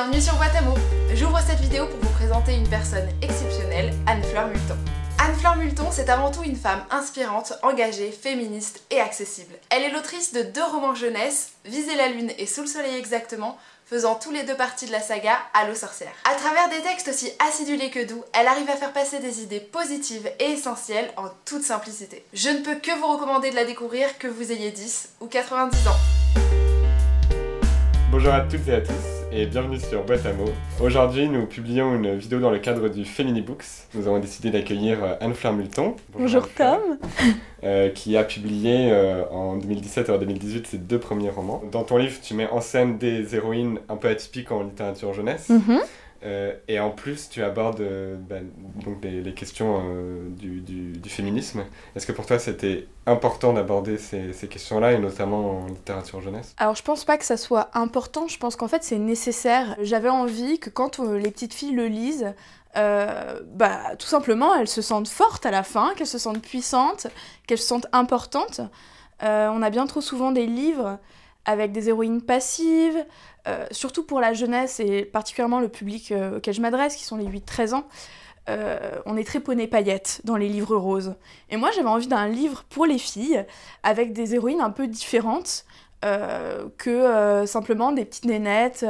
Bienvenue sur Boîte à mots. J'ouvre cette vidéo pour vous présenter une personne exceptionnelle, Anne-Fleur Multon. Anne-Fleur Multon, c'est avant tout une femme inspirante, engagée, féministe et accessible. Elle est l'autrice de 2 romans jeunesse, Viser la lune et Sous le soleil exactement, faisant tous les 2 parties de la saga Allô sorcière. À travers des textes aussi acidulés que doux, elle arrive à faire passer des idées positives et essentielles en toute simplicité. Je ne peux que vous recommander de la découvrir, que vous ayez 10 ou 90 ans. Bonjour à toutes et à tous et bienvenue sur Boîte à mots. Aujourd'hui, nous publions une vidéo dans le cadre du Femini Books. Nous avons décidé d'accueillir Anne-Fleur Multon. Bonjour Tom. Qui a publié en 2017 et en 2018 ses 2 premiers romans. Dans ton livre, tu mets en scène des héroïnes un peu atypiques en littérature jeunesse. Et en plus, tu abordes donc les questions du féminisme. Est-ce que pour toi, c'était important d'aborder ces questions-là, et notamment en littérature jeunesse? Alors, je pense pas que ça soit important, je pense qu'en fait, c'est nécessaire. J'avais envie que quand les petites filles le lisent, tout simplement, elles se sentent fortes à la fin, qu'elles se sentent puissantes, qu'elles se sentent importantes. On a bien trop souvent des livres avec des héroïnes passives, surtout pour la jeunesse et particulièrement le public auquel je m'adresse, qui sont les 8-13 ans, on est très poney paillettes dans les livres roses. Et moi j'avais envie d'un livre pour les filles, avec des héroïnes un peu différentes que simplement des petites nénettes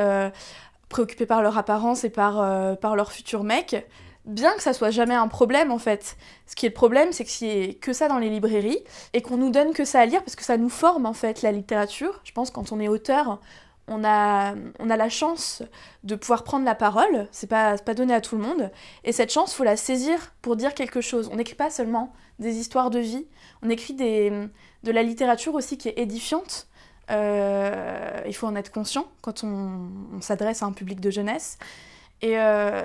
préoccupées par leur apparence et par leur futur mec. Bien que ça soit jamais un problème en fait. Ce qui est le problème, c'est qu'il n'y ait que ça dans les librairies et qu'on nous donne que ça à lire parce que ça nous forme en fait la littérature. Je pense que quand on est auteur, on a la chance de pouvoir prendre la parole, c'est pas donné à tout le monde. Et cette chance, faut la saisir pour dire quelque chose. On n'écrit pas seulement des histoires de vie, on écrit de la littérature aussi qui est édifiante. Il faut en être conscient quand on s'adresse à un public de jeunesse. Et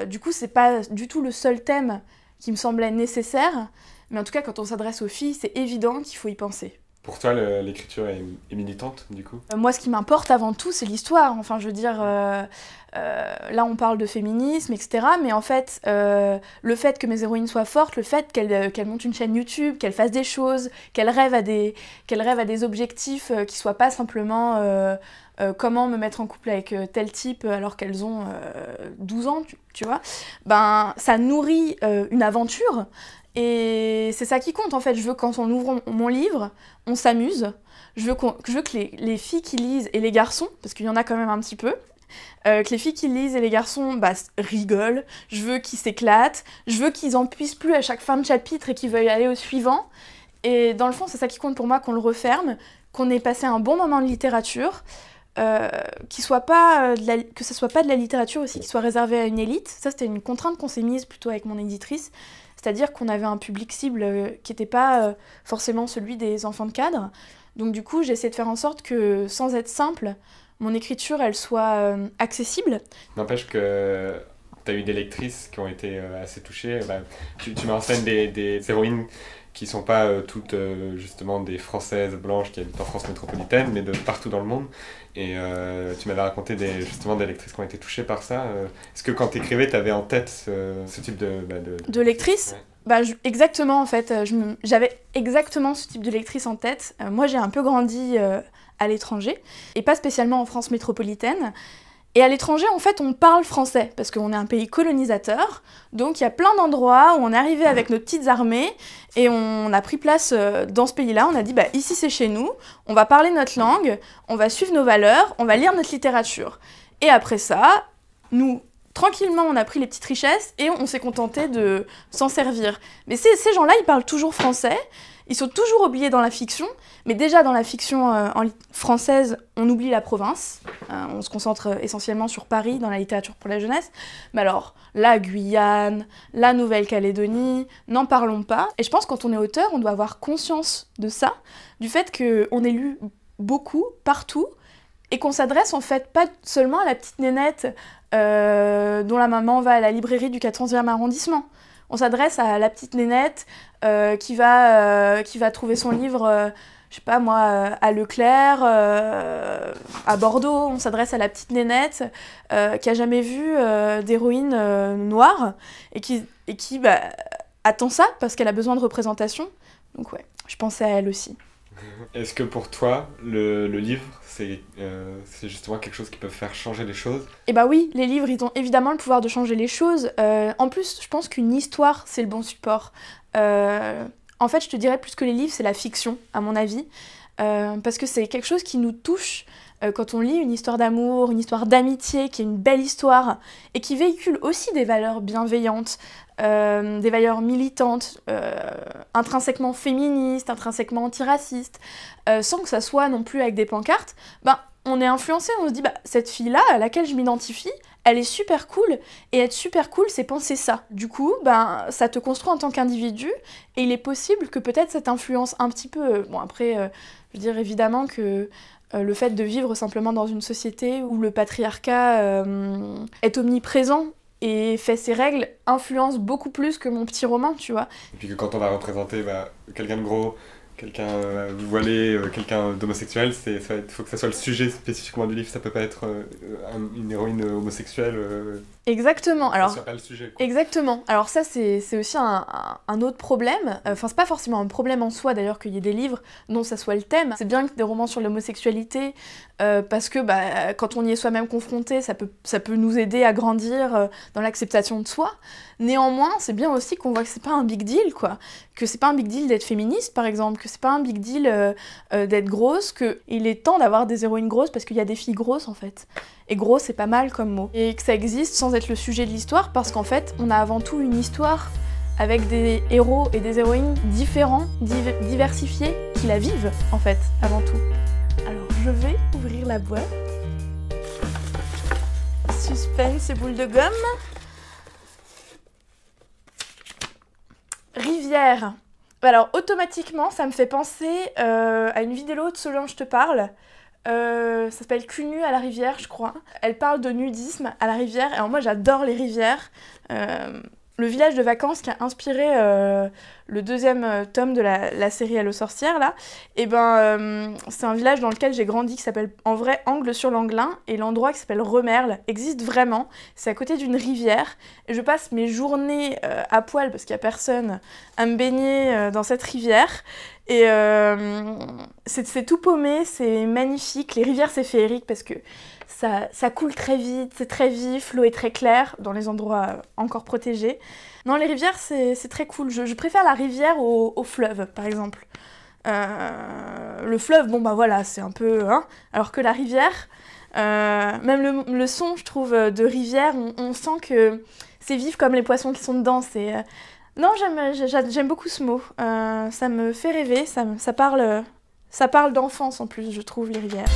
du coup, c'est pas du tout le seul thème qui me semblait nécessaire, mais en tout cas, quand on s'adresse aux filles, c'est évident qu'il faut y penser. Pour toi, l'écriture est militante, du coup? Moi, ce qui m'importe avant tout, c'est l'histoire. Enfin, je veux dire, là, on parle de féminisme, etc. Mais en fait, le fait que mes héroïnes soient fortes, le fait qu'elles montent une chaîne YouTube, qu'elles fassent des choses, qu'elles rêvent à des objectifs qui soient pas simplement comment me mettre en couple avec tel type alors qu'elles ont 12 ans, tu vois, ça nourrit une aventure. Et c'est ça qui compte en fait. Je veux quand on ouvre mon livre, on s'amuse. Je veux que les filles qui lisent, et les garçons, parce qu'il y en a quand même un petit peu, que les filles qui lisent et les garçons rigolent. Je veux qu'ils s'éclatent. Je veux qu'ils en puissent plus à chaque fin de chapitre et qu'ils veuillent aller au suivant. Et dans le fond, c'est ça qui compte pour moi, qu'on le referme, qu'on ait passé un bon moment de littérature, que ce soit pas de la littérature aussi qui soit réservée à une élite. Ça, c'était une contrainte qu'on s'est mise plutôt avec mon éditrice. C'est-à-dire qu'on avait un public cible qui n'était pas forcément celui des enfants de cadre. Donc du coup, j'ai essayé de faire en sorte que, sans être simple, mon écriture, elle soit accessible. N'empêche que tu as eu des lectrices qui ont été assez touchées. Tu mets en scène des héroïnes qui sont pas toutes justement des Françaises blanches qui habitent en France métropolitaine, mais de partout dans le monde. Et tu m'avais raconté justement des lectrices qui ont été touchées par ça. Est-ce que quand tu écrivais, tu avais en tête ce type de lectrice? Ouais. Exactement, en fait. J'avais exactement ce type de lectrice en tête. Moi, j'ai un peu grandi à l'étranger, et pas spécialement en France métropolitaine. Et à l'étranger, en fait, on parle français, parce qu'on est un pays colonisateur. Donc, il y a plein d'endroits où on est arrivé avec nos petites armées, et on a pris place dans ce pays-là. On a dit, ici, c'est chez nous, on va parler notre langue, on va suivre nos valeurs, on va lire notre littérature. Et après ça, nous, tranquillement, on a pris les petites richesses, et on s'est contenté de s'en servir. Mais ces gens-là, ils parlent toujours français. Ils sont toujours oubliés dans la fiction, mais déjà dans la fiction française, on oublie la province. On se concentre essentiellement sur Paris, dans la littérature pour la jeunesse. Mais alors, la Guyane, la Nouvelle-Calédonie, n'en parlons pas. Et je pense que quand on est auteur, on doit avoir conscience de ça, du fait qu'on est lu beaucoup, partout, et qu'on s'adresse en fait pas seulement à la petite nénette dont la maman va à la librairie du 14e arrondissement. On s'adresse à la petite nénette qui va trouver son livre, je sais pas moi, à Leclerc, à Bordeaux. On s'adresse à la petite nénette qui a jamais vu d'héroïne noire et qui attend ça parce qu'elle a besoin de représentation. Donc ouais, je pensais à elle aussi. Est-ce que pour toi, le livre, c'est justement quelque chose qui peut faire changer les choses? Eh bah oui, les livres, ils ont évidemment le pouvoir de changer les choses. En plus, je pense qu'une histoire, c'est le bon support. En fait, je te dirais plus que les livres, c'est la fiction, à mon avis. Parce que c'est quelque chose qui nous touche quand on lit une histoire d'amour, une histoire d'amitié, qui est une belle histoire, et qui véhicule aussi des valeurs bienveillantes, des valeurs militantes, intrinsèquement féministes, intrinsèquement antiracistes, sans que ça soit non plus avec des pancartes. Ben, on est influencé, on se dit, bah, cette fille-là, à laquelle je m'identifie, elle est super cool, et être super cool, c'est penser ça. Du coup, ben, ça te construit en tant qu'individu, et il est possible que peut-être ça t'influence un petit peu. Bon, après, je veux dire évidemment que le fait de vivre simplement dans une société où le patriarcat est omniprésent et fait ses règles influence beaucoup plus que mon petit roman, tu vois. Et puis que quand on va représenter quelqu'un de gros, quelqu'un voilé, quelqu'un d'homosexuel, il faut que ça soit le sujet spécifiquement du livre, ça peut pas être une héroïne homosexuelle. Exactement. Alors, ça soit pas le sujet, quoi. Exactement. Alors ça, c'est aussi un autre problème. Enfin, c'est pas forcément un problème en soi, d'ailleurs, qu'il y ait des livres dont ça soit le thème. C'est bien que des romans sur l'homosexualité, parce que bah, quand on y est soi-même confronté, ça peut nous aider à grandir dans l'acceptation de soi. Néanmoins, c'est bien aussi qu'on voit que c'est pas un big deal, quoi. Que c'est pas un big deal d'être féministe, par exemple, que c'est pas un big deal d'être grosse, qu'il est temps d'avoir des héroïnes grosses parce qu'il y a des filles grosses, en fait. Et gros, c'est pas mal comme mot. Et que ça existe sans être le sujet de l'histoire, parce qu'en fait, on a avant tout une histoire avec des héros et des héroïnes différents, diversifiés, qui la vivent, en fait, avant tout. Alors, je vais ouvrir la boîte. Suspense et boule de gomme. Rivière. Alors, automatiquement, ça me fait penser à une vidéo de Solange Te Parle. Ça s'appelle Cul nu à la rivière, je crois. Elle parle de nudisme à la rivière. Alors moi, j'adore les rivières. Le village de vacances qui a inspiré le deuxième tome de la série Hello Sorcière, là, et ben, c'est un village dans lequel j'ai grandi qui s'appelle en vrai Angle-sur-Langlin, et l'endroit qui s'appelle Remerle existe vraiment. C'est à côté d'une rivière, et je passe mes journées à poil, parce qu'il n'y a personne, à me baigner dans cette rivière. Et c'est tout paumé, c'est magnifique. Les rivières, c'est féerique parce que ça coule très vite, c'est très vif, l'eau est très claire dans les endroits encore protégés. Non, les rivières, c'est très cool. Je préfère la rivière au fleuve, par exemple. Le fleuve, bon bah voilà, c'est un peu... Hein, alors que la rivière, même le son, je trouve, de rivière, on sent que c'est vif comme les poissons qui sont dedans. Non, j'aime beaucoup ce mot. Ça me fait rêver, ça parle d'enfance en plus, je trouve, les rivières.